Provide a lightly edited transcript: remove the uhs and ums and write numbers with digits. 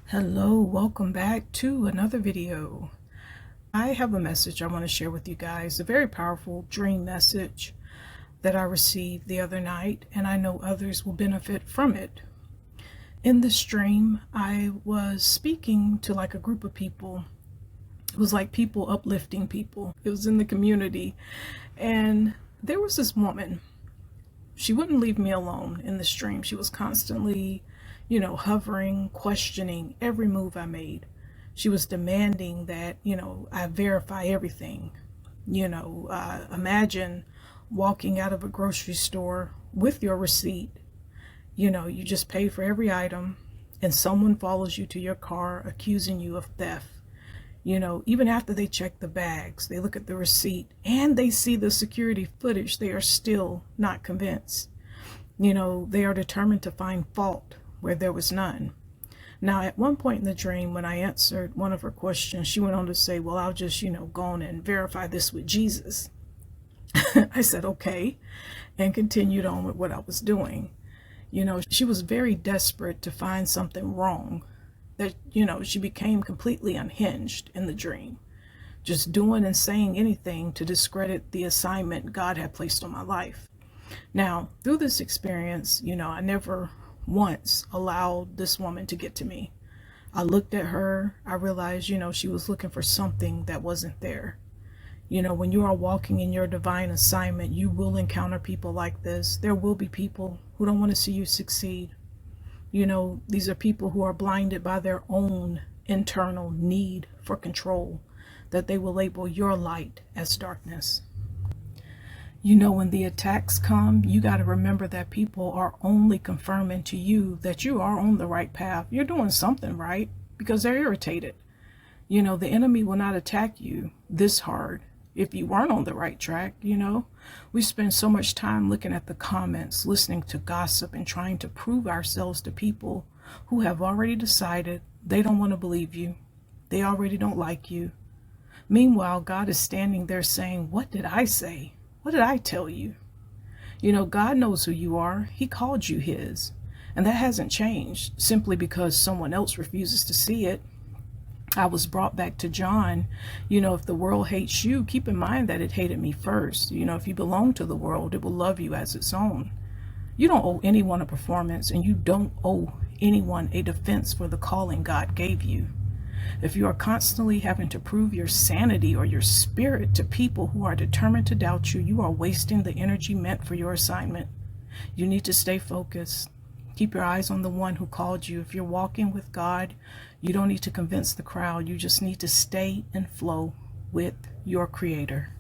Hello, welcome back to another video. I have a message I want to share with you guys, a very powerful dream message that I received the other night, and I know others will benefit from it. In this dream, I was speaking to like a group of people. It was like people uplifting people. It was in the community, and there was this woman. She wouldn't leave me alone in the stream. She was constantly, hovering, questioning every move I made. She was demanding that, I verify everything. Imagine walking out of a grocery store with your receipt. You just pay for every item and someone follows you to your car accusing you of theft. Even after they check the bags, they look at the receipt and they see the security footage, they are still not convinced. They are determined to find fault where there was none. Now, at one point in the dream, when I answered one of her questions, she went on to say, well, I'll just, go on and verify this with Jesus. I said, okay, and continued on with what I was doing. She was very desperate to find something wrong. That, she became completely unhinged in the dream, just doing and saying anything to discredit the assignment God had placed on my life. Now, through this experience, I never once allowed this woman to get to me. I looked at her, I realized, she was looking for something that wasn't there. When you are walking in your divine assignment, you will encounter people like this. There will be people who don't want to see you succeed. These are people who are blinded by their own internal need for control, that they will label your light as darkness. When the attacks come, you got to remember that people are only confirming to you that you are on the right path. You're doing something right because they're irritated. The enemy will not attack you this hard if you weren't on the right track. We spend so much time looking at the comments, listening to gossip, and trying to prove ourselves to people who have already decided they don't want to believe you. They already don't like you. Meanwhile, God is standing there saying, what did I say? What did I tell you? God knows who you are. He called you his. And that hasn't changed simply because someone else refuses to see it. I was brought back to John. If the world hates you, keep in mind that it hated me first. If you belong to the world, it will love you as its own. You don't owe anyone a performance, and you don't owe anyone a defense for the calling God gave you. If you are constantly having to prove your sanity or your spirit to people who are determined to doubt you, you are wasting the energy meant for your assignment. You need to stay focused. Keep your eyes on the one who called you. If you're walking with God, you don't need to convince the crowd. You just need to stay and flow with your Creator.